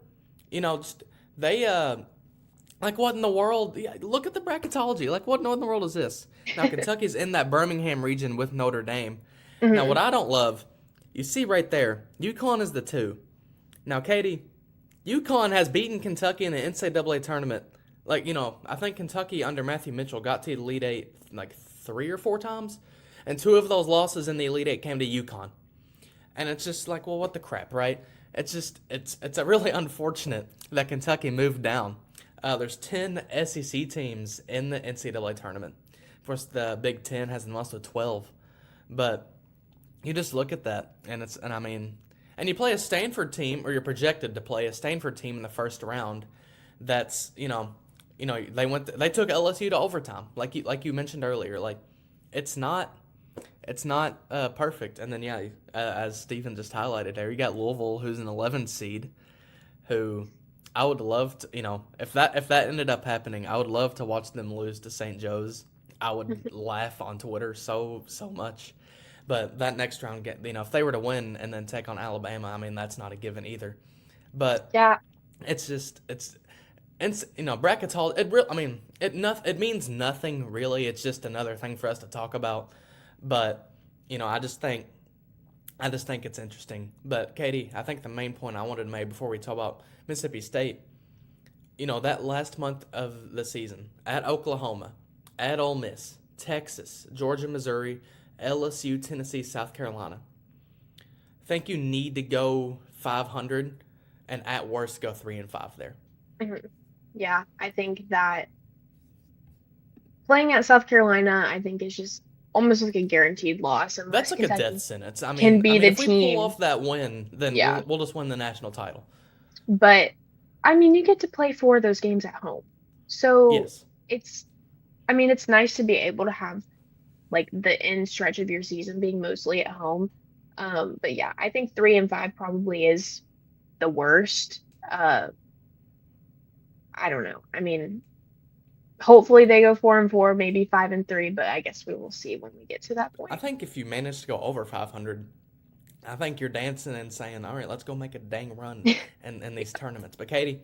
Speaker 1: Just, they Like, what in the world? Yeah, look at the bracketology. Like, what in the world is this? Now, Kentucky's in that Birmingham region with Notre Dame. Now, what
Speaker 2: Hmm.
Speaker 1: I don't love, you see right there, UConn is the 2. Now, Katie, UConn has beaten Kentucky in the NCAA tournament. Like, I think Kentucky under Matthew Mitchell got to the Elite Eight like 3 or 4 times, and 2 of those losses in the Elite Eight came to UConn. And it's just like, well, what the crap, right? It's just it's a really unfortunate that Kentucky moved down. There's 10 SEC teams in the NCAA tournament. Of course, the Big Ten has the most of 12, but you just look at that, and I mean, and you play a Stanford team, or you're projected to play a Stanford team in the first round. That's they took LSU to overtime, like you mentioned earlier. Like, it's not it's not perfect. And then yeah, as Stephen just highlighted there, you got Louisville, who's an 11 seed, who I would love to, if that ended up happening, I would love to watch them lose to St. Joe's. I would laugh on Twitter so much. But that next round, if they were to win and then take on Alabama, I mean that's not a given either. But
Speaker 2: Yeah.
Speaker 1: it's just it's bracketology. It means nothing really. It's just another thing for us to talk about. But I just think it's interesting. But Katie, I think the main point I wanted to make before we talk about Mississippi State, that last month of the season at Oklahoma, at Ole Miss, Texas, Georgia, Missouri, LSU, Tennessee, South Carolina. I think you need to go 500, and at worst go 3-5 there.
Speaker 2: Mhm. Yeah, I think that playing at South Carolina, I think is just almost like a guaranteed loss
Speaker 1: That's
Speaker 2: unless
Speaker 1: like a death
Speaker 2: Kentucky
Speaker 1: sentence. I
Speaker 2: can
Speaker 1: mean, I
Speaker 2: be
Speaker 1: mean,
Speaker 2: the
Speaker 1: if we pull
Speaker 2: team.
Speaker 1: off that win, then
Speaker 2: Yeah.
Speaker 1: we'll just win the national title.
Speaker 2: But I mean, you get to play 4 of those games at home. So
Speaker 1: Yes.
Speaker 2: it's, I mean, it's nice to be able to have like the end stretch of your season being mostly at home. But yeah, I think 3-5 probably is the worst. Uh, I don't know. I mean, hopefully they go 4-4, maybe 5-3, but I guess we will see when we get to that
Speaker 1: I
Speaker 2: point.
Speaker 1: think if you manage to go over 500, I think you're dancing and saying, "All right, let's go make a dang run in these tournaments." But Katie,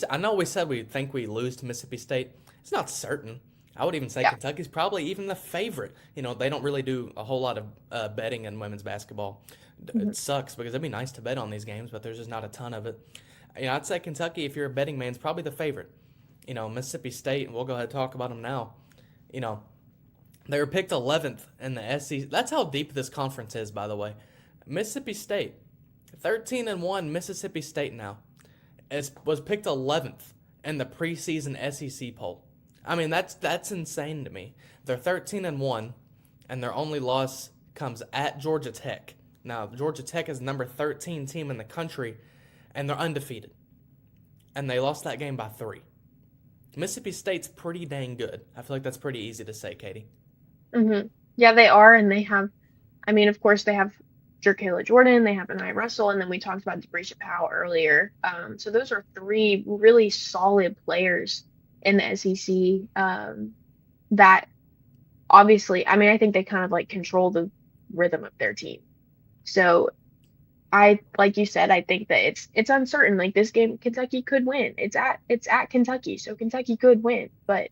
Speaker 1: I know we said we think we lose to Mississippi State. It's not certain. I would even say
Speaker 2: Yeah.
Speaker 1: Kentucky's probably even the favorite. They don't really do a whole lot of betting in women's basketball.
Speaker 2: Mhm.
Speaker 1: It sucks because it'd be nice to bet on these games, but there's just not a ton of it. I'd say Kentucky, if you're a betting man, is probably the favorite. Mississippi State, and we'll go ahead and talk about them now. You know, they were picked 11th in the SEC. That's how deep this conference is, by the way. Mississippi State, 13-1 Mississippi State now, was picked 11th in the preseason SEC poll. I mean, that's insane to me. They're 13-1, and their only loss comes at Georgia Tech. Now, Georgia Tech is the number 13 team in the country, and they're undefeated. And they lost that game by 3. Mississippi State's pretty dang good. I feel like that's pretty easy to say, Katie.
Speaker 2: Hmm. Yeah, they are, and they have. I mean, of course, they have Jerkayla Jordan, they have Anaya Russell, and then we talked about Debreasha Powell earlier. So those are 3 really solid players in the SEC that obviously, I mean, I think they kind of like control the rhythm of their team. So like you said, I think that it's uncertain. Like this game, Kentucky could win. It's at Kentucky, so Kentucky could win. But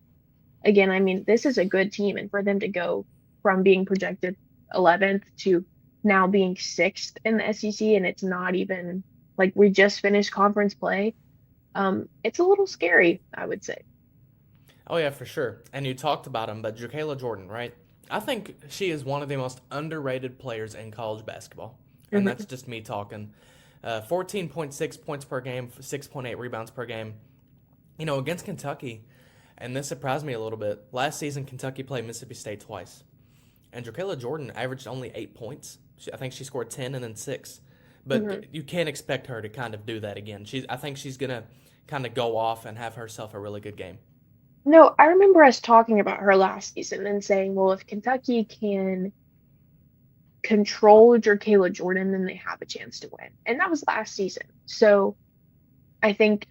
Speaker 2: again, I mean, this is a good team, and for them to go from being projected 11th to now being 6th in the SEC, and it's not even like we just finished conference play. It's a little scary, I would say.
Speaker 1: Oh yeah, for sure. And you talked about him, but Jerkayla Jordan, right? I think she is one of the most underrated players in college basketball, and
Speaker 2: Hmm.
Speaker 1: that's just me talking. 14.6 points per game, 6.8 rebounds per game. Against Kentucky, and this surprised me a little bit. Last season, Kentucky played Mississippi State twice, and Jerkayla Jordan averaged only 8 points. I think she scored 10 and then 6.
Speaker 2: Hmm.
Speaker 1: But you can't expect her to kind of do that again. I think she's gonna kind of go off and have herself a really good game.
Speaker 2: No, I remember us talking about her last season and saying, well, if Kentucky can control Jerkayla Jordan, then they have a chance to win. And that was last season. So I think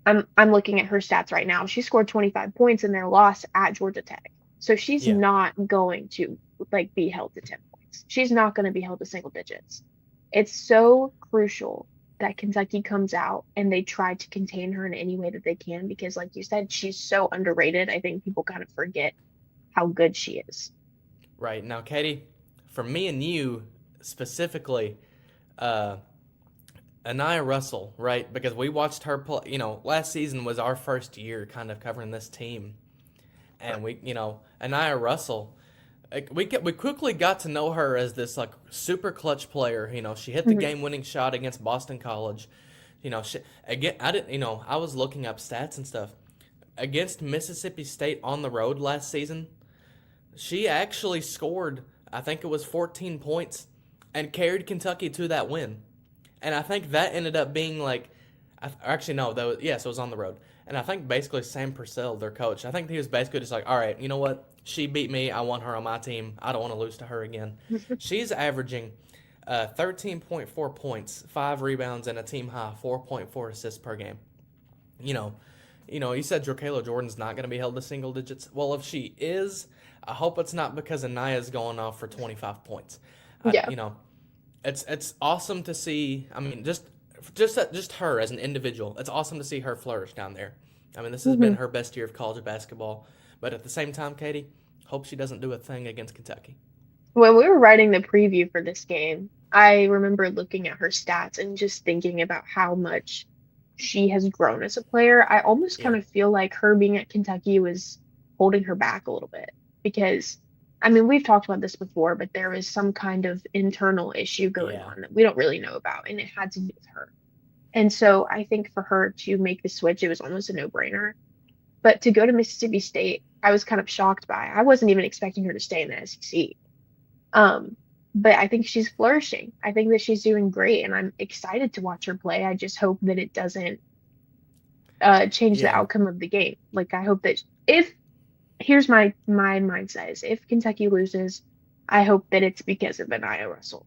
Speaker 2: I'm looking at her stats right now. She scored 25 points in their loss at Georgia Tech. So she's
Speaker 1: Yeah.
Speaker 2: not going to like be held to 10 points. She's not going to be held to single digits. It's so crucial that Kentucky comes out and they try to contain her in any way that they can because, like you said, she's so underrated. I think people kind of forget how good she is.
Speaker 1: Right. Now, Katie, for me and you specifically, uh, Anaya Russell, right? Because we watched her play, last season was our first year kind of covering this team. And Anaya Russell, like, we quickly got to know her as this like super clutch player. She hit the
Speaker 2: Mhm.
Speaker 1: game-winning shot against Boston College. Again, I didn't, I was looking up stats and stuff against Mississippi State on the road last season. She actually scored, I think it was 14 points, and carried Kentucky to that win. And I think that ended up being like, actually no, though, yes, it was on the road. And I think basically Sam Purcell, their coach, I think he was basically just like, all right, you know what? She beat me. I want her on my team. I don't want to lose to her again. She's averaging 13.4 points, 5 rebounds, and a team high 4.4 assists per game. You know, you said Drokayla Jordan's not going to be held to single digits. Well, if she is, I hope it's not because Anaya's going off for 25 points.
Speaker 2: Yeah.
Speaker 1: It's awesome to see. I mean, just her as an individual. It's awesome to see her flourish down there. I mean, this has been
Speaker 2: Mhm.
Speaker 1: her best year of college basketball. But at the same time, Katie, hope she doesn't do a thing against Kentucky.
Speaker 2: When we were writing the preview for this game, I remember looking at her stats and just thinking about how much she has grown as a player. I almost kind
Speaker 1: Yeah,
Speaker 2: of feel like her being at Kentucky was holding her back a little bit because, I mean, we've talked about this before, but there was some kind of internal issue going
Speaker 1: yeah,
Speaker 2: on that we don't really know about, and it had to do with her. And so I think for her to make the switch, it was almost a no-brainer. But to go to Mississippi State, I was kind of shocked by. I wasn't even expecting her to stay in the SEC. Um, but I think she's flourishing. I think that she's doing great, and I'm excited to watch her play. I just hope that it doesn't change the
Speaker 1: yeah.
Speaker 2: outcome of the game. Like I hope that if here's my mindset is if Kentucky loses, I hope that it's because of Anaya Russell.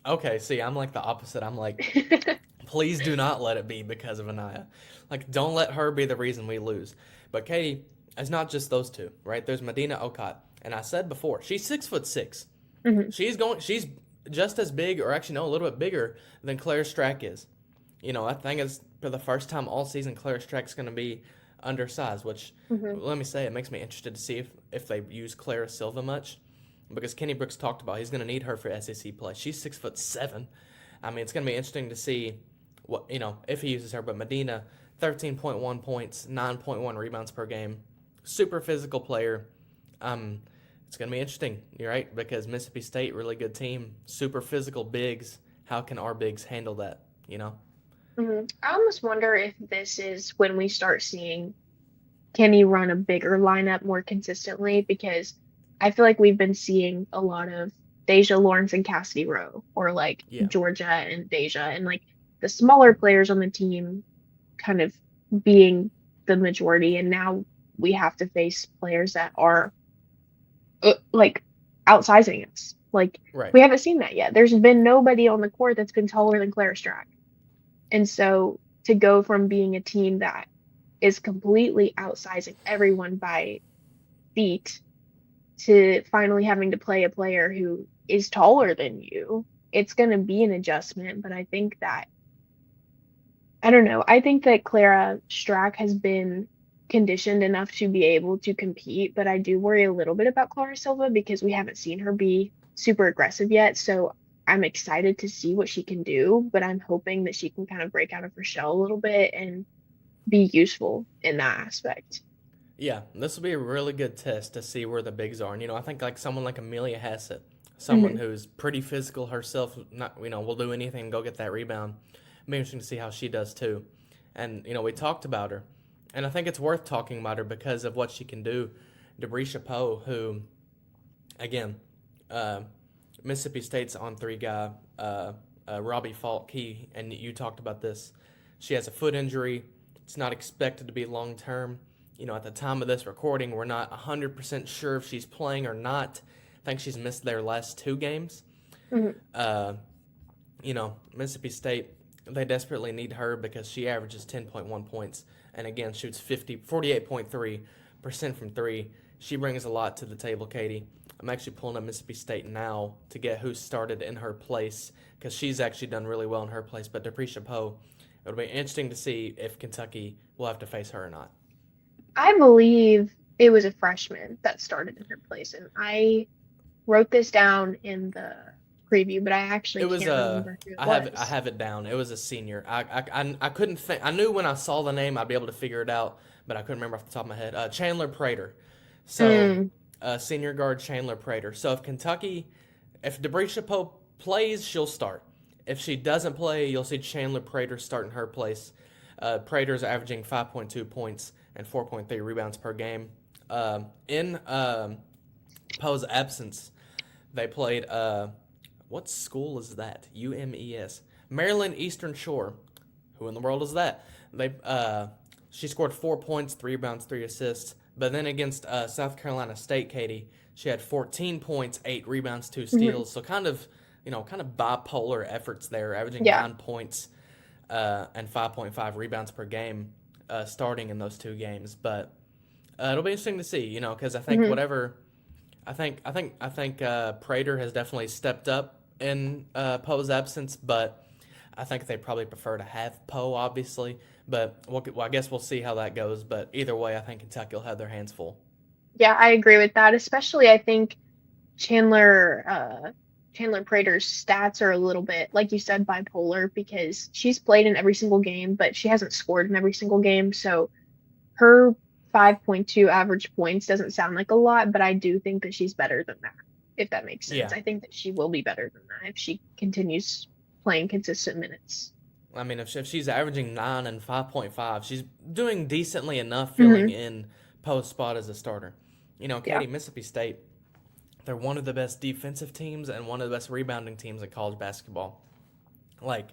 Speaker 1: Okay, see, I'm like the opposite. I'm like, please do not let it be because of Anaya. Like, don't let her be the reason we lose. But Katie, it's not just those two, right? There's Medina Okot, and I said before, she's 6'6".
Speaker 2: Mhm.
Speaker 1: She's just as big, or actually no, a little bit bigger than Claire Strack is. I think it's for the first time all season Claire Strack's going to be undersized, which
Speaker 2: Mhm.
Speaker 1: let me say it makes me interested to see if they use Clara Silva much, because Kenny Brooks talked about he's going to need her for SEC play. She's 6'7". I mean, it's going to be interesting to see what if he uses her. But Medina, 13.1 points, 9.1 rebounds per game, super physical player. Um, it's going to be interesting, you're right, because Mississippi State, really good team, super physical bigs. How can our bigs handle that?
Speaker 2: Mhm. I almost wonder if this is when we start seeing Kenny run a bigger lineup more consistently because I feel like we've been seeing a lot of Deja Lawrence and Cassidy Rowe or like
Speaker 1: Yeah,
Speaker 2: Georgia and Deja and like the smaller players on the team kind of being the majority. And now we have to face players that are like outsizing us. Like
Speaker 1: right.
Speaker 2: we haven't seen that yet. There's been nobody on the court that's been taller than Clara Strack. And so to go from being a team that is completely outsizing everyone by feet to finally having to play a player who is taller than you, it's going to be an adjustment. But I think that, I don't know, I think that Clara Strack has been conditioned enough to be able to compete. But I do worry a little bit about Clara Silva because we haven't seen her be super aggressive yet. So I'm excited to see what she can do, but I'm hoping that she can kind of break out of her shell a little bit and be useful in that aspect.
Speaker 1: Yeah, this will be a really good test to see where the bigs are. And I think like someone like Amelia Hassett, someone
Speaker 2: Hmm.
Speaker 1: who's pretty physical herself, not will do anything and go get that rebound. It'll be interesting to see how she does too. And we talked about her, and I think it's worth talking about her because of what she can do. Debrisha Poe, who, again, uh, Mississippi State's on three guy, Robbie Falk, and you talked about this. She has a foot injury. It's not expected to be long term. At the time of this recording, we're not 100% sure if she's playing or not. I think she's missed their last 2 games.
Speaker 2: Hmm.
Speaker 1: Uh, Mississippi State, they desperately need her because she averages 10.1 points and again shoots 48.3% from three. She brings a lot to the table, Katie. I'm actually pulling up Mississippi State now to get who started in her place because she's actually done really well in her place. But Depresha Poe, it'll be interesting to see if Kentucky will have to face her or not.
Speaker 2: I believe it was a freshman that started in her place, and I wrote this down in the preview, but I
Speaker 1: It
Speaker 2: actually
Speaker 1: was
Speaker 2: can't
Speaker 1: a.
Speaker 2: remember who it
Speaker 1: I
Speaker 2: was.
Speaker 1: have it down. It was a senior. I couldn't think. I knew when I saw the name I'd be able to figure it out, but I couldn't remember off the top of my head. Chandler Prater. So,
Speaker 2: Mm,
Speaker 1: senior guard Chandler Prater. So if Debrecia Pope plays, she'll start. If she doesn't play, you'll see Chandler Prater start in her place. Prater's averaging 5.2 points and 4.3 rebounds per game. In Poe's absence, they played. What school is that? UMES. Maryland Eastern Shore. Who in the world is that? She scored 4 points, 3 rebounds, 3 assists. But then against South Carolina State, Katie, she had 14 points, 8 rebounds, 2 steals.
Speaker 2: hmm.
Speaker 1: So kind of bipolar efforts there, averaging
Speaker 2: Yeah.
Speaker 1: 9 points and 5.5 rebounds per game, starting in those 2 games. But it'll be interesting to see, because I think
Speaker 2: Hmm.
Speaker 1: whatever. I think Prater has definitely stepped up in Poe's absence, but I think they probably prefer to have Poe, obviously. But I guess we'll see how that goes. But either way, I think Kentucky will have their hands full.
Speaker 2: Yeah, I agree with that. Especially, I think Chandler Chandler Prater's stats are a little bit, like you said, bipolar because she's played in every single game, but she hasn't scored in every single game. So her 5.2 average points doesn't sound like a lot, but I do think that she's better than that, if that makes sense.
Speaker 1: Yeah,
Speaker 2: I think that she will be better than that if she continues playing consistent minutes.
Speaker 1: I mean, if she's averaging 9 and 5.5, she's doing decently enough filling
Speaker 2: Hmm.
Speaker 1: in Poe's spot as a starter.
Speaker 2: Yeah.
Speaker 1: Katie, Mississippi State, they're one of the best defensive teams and one of the best rebounding teams in college basketball. Like,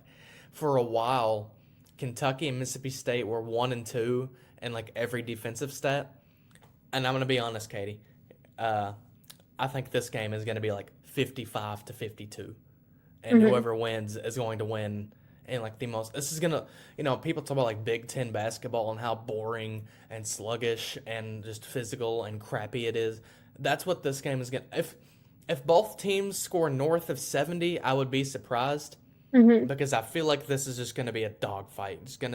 Speaker 1: for a while, Kentucky and Mississippi State were 1 and 2 in like every defensive stat. And I'm gonna be honest, Katie. Uh, I think this game is gonna be like 55-52, and
Speaker 2: Hmm.
Speaker 1: whoever wins is going to win. And like the most, this is gonna, people talk about like Big Ten basketball and how boring and sluggish and just physical and crappy it is. That's what this game is gonna. If both teams score north of 70, I would be surprised
Speaker 2: Hmm.
Speaker 1: because I feel like this is just going to be a dogfight. It's
Speaker 2: Hmm.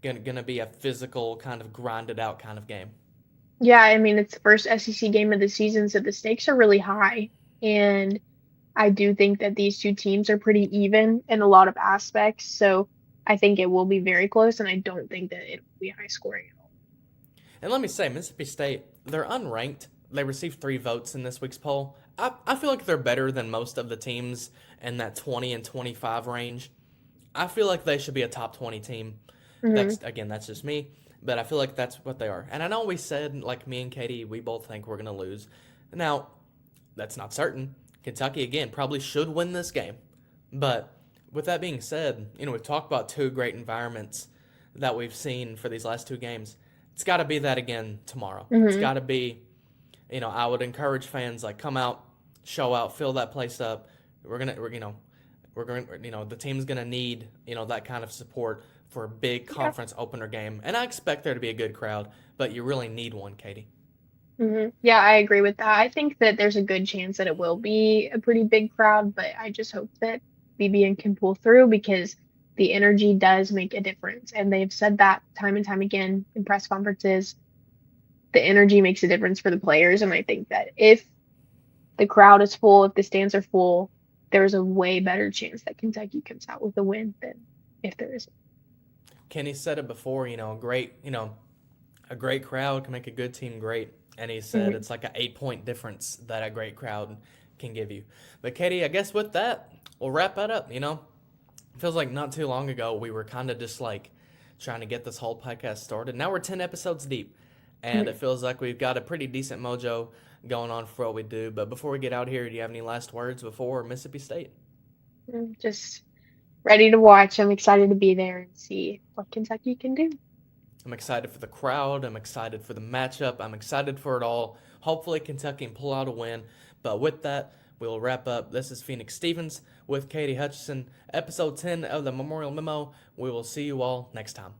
Speaker 1: going to be a physical kind of grinded out kind of game.
Speaker 2: Yeah, I mean, it's the first SEC game of the season, so the stakes are really high. And I do think that these two teams are pretty even in a lot of aspects. So I think it will be very close, and I don't think that it will be high scoring at all.
Speaker 1: And let me say, Mississippi State, they're unranked. They received 3 votes in this week's poll. I feel like they're better than most of the teams in that 20 and 25 range. I feel like they should be a top 20 team.
Speaker 2: Hmm.
Speaker 1: That's just me, but I feel like that's what they are. And I know we said, like me and Katie, we both think we're going to lose. Now, that's not certain. Kentucky, again, probably should win this game. But with that being said, we've talked about 2 great environments that we've seen for these last 2 games. It's got to be that again tomorrow. It's
Speaker 2: Hmm.
Speaker 1: got to be, I would encourage fans like come out, show out, fill that place up. The team's gonna need that kind of support for a big
Speaker 2: Yeah.
Speaker 1: conference opener game, and I expect there to be a good crowd, but you really need one, Katie.
Speaker 2: Yeah, I agree with that. I think that there's a good chance that it will be a pretty big crowd, but I just hope that BBN can pull through because the energy does make a difference. And they've said that time and time again in press conferences. The energy makes a difference for the players. And I think that if the crowd is full, if the stands are full, there's a way better chance that Kentucky comes out with a win than if there isn't.
Speaker 1: Kenny said it before. A great crowd can make a good team great, and he said
Speaker 2: Mhm.
Speaker 1: it's like an 8 point difference that a great crowd can give you. But Katie, I guess with that, we'll wrap that up. It feels like not too long ago we were kind of just like trying to get this whole podcast started. Now we're 10 episodes deep, and it
Speaker 2: Mhm.
Speaker 1: feels like we've got a pretty decent mojo going on for what we do. But before we get out here, do you have any last words before Mississippi State?
Speaker 2: Just ready to watch. I'm excited to be there and see what Kentucky can do.
Speaker 1: I'm excited for the crowd. I'm excited for the matchup. I'm excited for it all. Hopefully, Kentucky can pull out a win. But with that, we'll wrap up. This is Phoenix Stevens with Katie Hutchinson, episode 10 of the Memorial Memo. We will see you all next time.